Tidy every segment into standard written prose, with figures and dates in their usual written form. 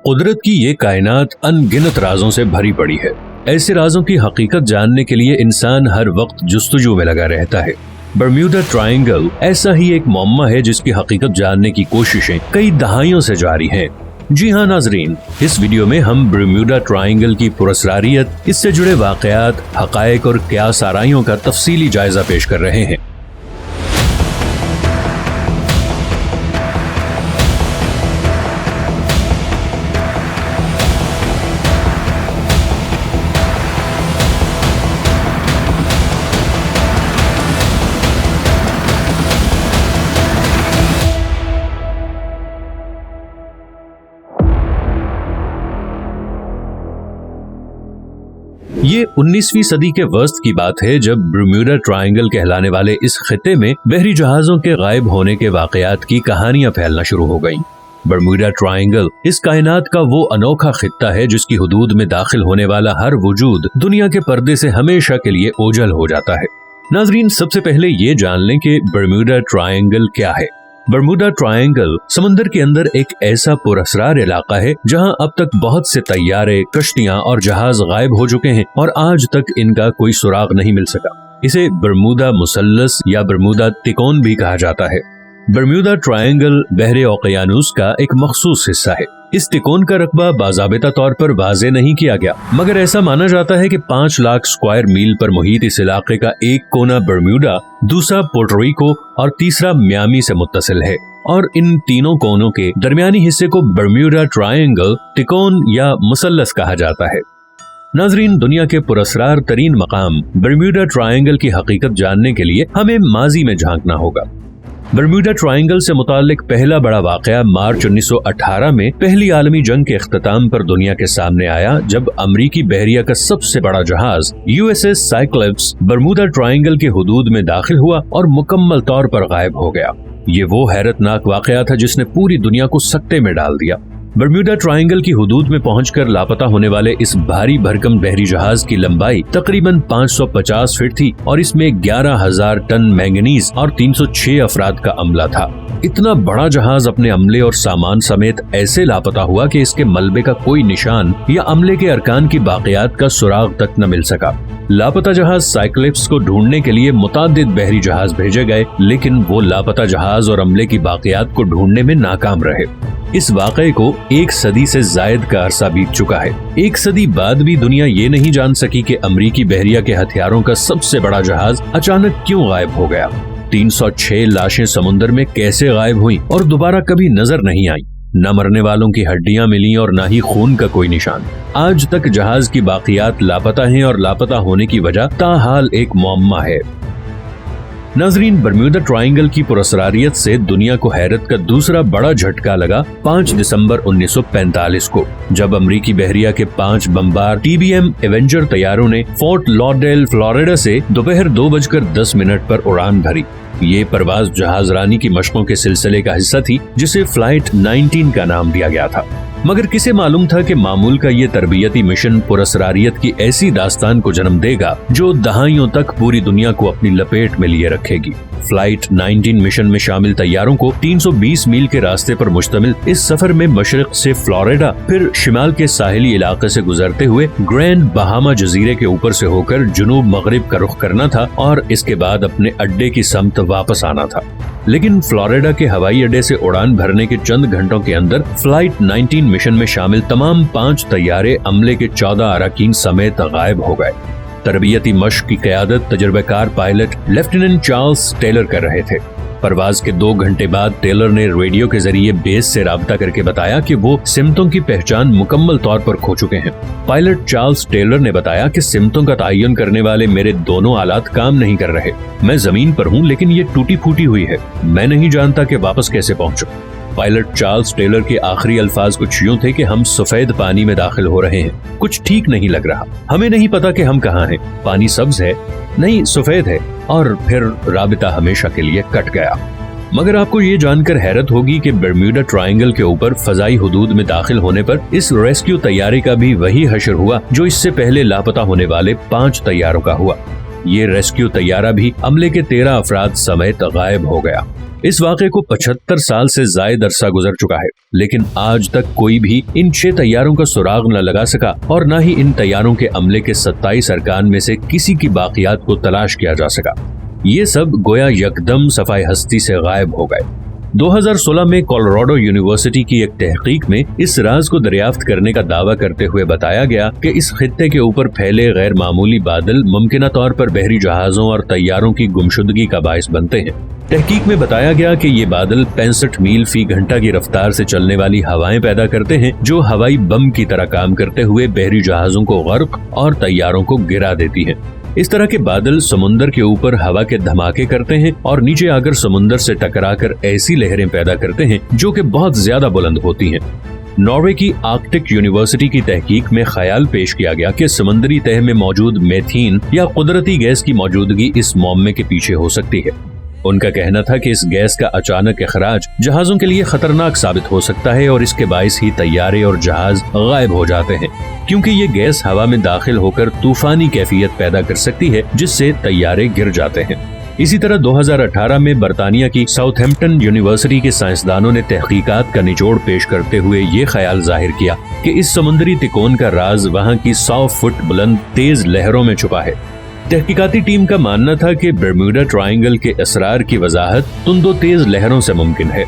कुदरत की ये कायनात अनगिनत राजों से भरी पड़ी है। ऐसे राजों की हकीकत जानने के लिए इंसान हर वक्त जुस्तजू में लगा रहता है। बर्म्यूडा ट्रायंगल ऐसा ही एक मुअम्मा है जिसकी हकीकत जानने की कोशिशें कई दहाइयों से जारी हैं। जी हाँ नाजरीन, इस वीडियो में हम बर्म्यूडा ट्रायंगल की पुरअसरारियत, इससे जुड़े वाकयात, हकायक और क़यास आराइयों का तफसीली जायजा पेश कर रहे हैं। ये 19वीं सदी के वस्त की बात है जब बर्म्यूडा ट्रायंगल कहलाने वाले इस खित्ते में बहरी जहाजों के गायब होने के वाकयात की कहानियां फैलना शुरू हो गईं। बर्म्यूडा ट्रायंगल इस कायनात का वो अनोखा खित्ता है जिसकी हुदूद में दाखिल होने वाला हर वजूद दुनिया के पर्दे से हमेशा के लिए ओझल हो जाता है। नाजरीन, सबसे पहले ये जान लें कि बर्म्यूडा ट्रायंगल क्या है। बर्म्यूडा ट्रायंगल समंदर के अंदर एक ऐसा पुरअसरार इलाका है जहां अब तक बहुत से तैयारे, कश्तियां और जहाज गायब हो चुके हैं और आज तक इनका कोई सुराग नहीं मिल सका। इसे बर्म्यूडा मुसल्लस या बर्म्यूडा तिकोन भी कहा जाता है। बर्म्यूडा ट्रायंगल बहरे ओकियानूस का एक मखसूस हिस्सा है। इस तिकोन का रकबा बाज़ाबिता तौर पर वाज़े नहीं किया गया, मगर ऐसा माना जाता है कि 5 लाख स्क्वायर मील पर मुहित इस इलाके का एक कोना बर्म्यूडा, दूसरा पोर्टोरिको और तीसरा मियामी से मुत्तसिल है और इन तीनों कोनों के दरमियानी हिस्से को बर्म्यूडा ट्रायंगल, तिकोन या मुसल्लस कहा जाता है। नाजरीन, दुनिया के पुरअसरार तरीन मकाम बर्म्यूडा ट्रायंगल की हकीकत जानने के लिए हमें माजी में झांकना होगा। बर्म्यूडा ट्रायंगल से मुताल्लिक पहला बड़ा वाकया मार्च 1918 में पहली आलमी जंग के इख्तिताम पर दुनिया के सामने आया, जब अमरीकी बहरिया का सबसे बड़ा जहाज USS साइक्लोप्स बर्म्यूडा ट्रायंगल के हुदूद में दाखिल हुआ और मुकम्मल तौर पर गायब हो गया। ये वो हैरतनाक वाकया था जिसने पूरी दुनिया को सकते में डाल दिया। बर्म्यूडा ट्रायंगल की हुदूद में पहुंचकर लापता होने वाले इस भारी भरकम बहरी जहाज की लंबाई तकरीबन 550 फीट थी और इसमें 11,000 टन मैंगनीज और 306 अफराद का अमला था। इतना बड़ा जहाज अपने अमले और सामान समेत ऐसे लापता हुआ कि इसके मलबे का कोई निशान या अमले के अरकान की बाकियात का सुराग तक न मिल सका। लापता जहाज साइक्लोप्स को ढूंढने के लिए मुतादिद बहरी जहाज भेजे गए, लेकिन वो लापता जहाज और अमले की बाकियात को ढूंढने में नाकाम रहे। इस वाक़े को 1 सदी से जायद का अरसा बीत चुका है। 1 सदी बाद भी दुनिया ये नहीं जान सकी कि अमरीकी बहरिया के हथियारों का सबसे बड़ा जहाज अचानक क्यों गायब हो गया। 306 लाशें समुद्र में कैसे गायब हुई और दोबारा कभी नजर नहीं आई। न मरने वालों की हड्डियां मिली और न ही खून का कोई निशान। आज तक जहाज की बाकियात लापता हैं और लापता होने की वजह ताहाल एक मुअम्मा है। नाजरीन, बर्म्यूडा ट्रायंगल की पुरअसरारियत से दुनिया को हैरत का दूसरा बड़ा झटका लगा 5 दिसंबर 1945 को, जब अमरीकी बहरिया के 5 बमबार TBM एवेंजर तैयारों ने फोर्ट लॉडेल, फ्लोरिडा से दोपहर 2:10 पर उड़ान भरी। ये परवाज जहाज रानी की मशकों के सिलसिले का हिस्सा थी, जिसे फ्लाइट 19 का नाम दिया गया था। मगर किसे मालूम था कि मामूल का ये तरबियती मिशन पुरअसरारियत की ऐसी दास्तान को जन्म देगा जो दहाइयों तक पूरी दुनिया को अपनी लपेट में लिए रखेगी। फ्लाइट 19 मिशन में शामिल तैयारों को 320 मील के रास्ते पर मुश्तमिल इस सफर में मशरिक से फ्लोरिडा, फिर शिमाल के साहिली इलाके से गुजरते हुए ग्रैंड बहामा जजीरे के ऊपर से होकर जुनूब मगरिब का रुख करना था और इसके बाद अपने अड्डे की समत वापस आना था। लेकिन फ्लोरिडा के हवाई अड्डे से उड़ान भरने के चंद घंटों के अंदर फ्लाइट 19 मिशन में शामिल तमाम 5 तैयारे अमले के 14 अरकान समेत गायब हो गए। तरबियती मश्क की क़यादत तजुर्बेकार पायलट लेफ्टिनेंट चार्ल्स टेलर कर रहे थे। परवाज के 2 घंटे बाद टेलर ने रेडियो के जरिए बेस से राब्ता करके बताया कि वो सिमतों की पहचान मुकम्मल तौर पर खो चुके हैं। पायलट चार्ल्स टेलर ने बताया कि सिमतों का तयन करने वाले मेरे दोनों आलात काम नहीं कर रहे। मैं जमीन पर हूँ, लेकिन ये टूटी फूटी हुई है। मैं नहीं जानता कि वापस कैसे पहुँचूं। पायलट चार्ल्स टेलर के आखिरी अल्फाज कुछ यूं थे कि हम सफेद पानी में दाखिल हो रहे हैं, कुछ ठीक नहीं लग रहा, हमें नहीं पता कि हम कहाँ हैं, पानी सब्ज है नहीं सफेद है, और फिर राबिता हमेशा के लिए कट गया। मगर आपको ये जानकर हैरत होगी कि बर्म्यूडा ट्रायंगल के ऊपर फजाई हुदूद में दाखिल होने पर इस रेस्क्यू तैयारी का भी वही हशर हुआ जो इससे पहले लापता होने वाले 5 तैयारों का हुआ। ये रेस्क्यू तैयारा भी अमले के 13 अफराद समेत गायब हो गया। इस वाक़े को 75 साल से ज़ायद अरसा गुजर चुका है, लेकिन आज तक कोई भी इन 6 तैयारों का सुराग न लगा सका और न ही इन तैयारों के अमले के 27 अरकान में से किसी की बाकियात को तलाश किया जा सका। ये सब गोया यकदम सफाई हस्ती से गायब हो गए। 2016 में कोलोराडो यूनिवर्सिटी की एक तहकीक में इस राज को दरियाफ्त करने का दावा करते हुए बताया गया कि इस खित्ते के ऊपर फैले गैर मामूली बादल मुमकिना तौर पर बहरी जहाजों और तैयारों की गुमशुदगी का बाइस बनते हैं। तहकीक में बताया गया कि ये बादल 65 मील फी घंटा की रफ्तार से चलने वाली हवाएं पैदा करते हैं, जो हवाई बम की तरह काम करते हुए बहरी जहाजों को गर्क और तैयारों को गिरा देती हैं। इस तरह के बादल समुंदर के ऊपर हवा के धमाके करते हैं और नीचे आकर समुंदर से टकराकर ऐसी लहरें पैदा करते हैं जो कि बहुत ज्यादा बुलंद होती हैं। नॉर्वे की आर्कटिक यूनिवर्सिटी की तहकीक में ख्याल पेश किया गया कि समुद्री तह में मौजूद मेथीन या कुदरती गैस की मौजूदगी इस मौमे के पीछे हो सकती है। उनका कहना था कि इस गैस का अचानक इखराज जहाजों के लिए खतरनाक साबित हो सकता है और इसके बाइस ही तैयारे और जहाज गायब हो जाते हैं, क्योंकि ये गैस हवा में दाखिल होकर तूफानी कैफियत पैदा कर सकती है जिससे तैयारे गिर जाते हैं। इसी तरह 2018 में बरतानिया की साउथहैम्पटन यूनिवर्सिटी के साइंसदानों ने तहकीकात का निचोड़ पेश करते हुए ये ख्याल जाहिर किया कि इस समुद्री तिकोन का राज वहाँ की 100 फुट बुलंद तेज लहरों में छुपा है। तहकीकाती टीम का मानना था कि बर्म्यूडा ट्रायंगल के असरार की वजाहत उन 2 तेज लहरों से मुमकिन है।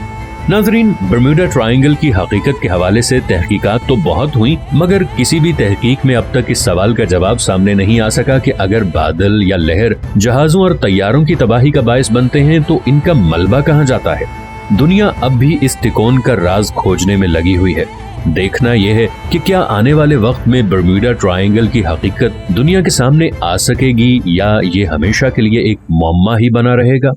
नाज़रीन, बर्म्यूडा ट्रायंगल की हकीकत के हवाले से तहकीकात तो बहुत हुई, मगर किसी भी तहकीक में अब तक इस सवाल का जवाब सामने नहीं आ सका कि अगर बादल या लहर जहाजों और तैयारों की तबाही का बायस बनते हैं तो इनका मलबा कहाँ जाता है। दुनिया अब भी इस तिकोन का राज खोजने में लगी हुई है। देखना यह है कि क्या आने वाले वक्त में बर्म्यूडा ट्रायंगल की हकीकत दुनिया के सामने आ सकेगी या ये हमेशा के लिए एक मुअम्मा ही बना रहेगा।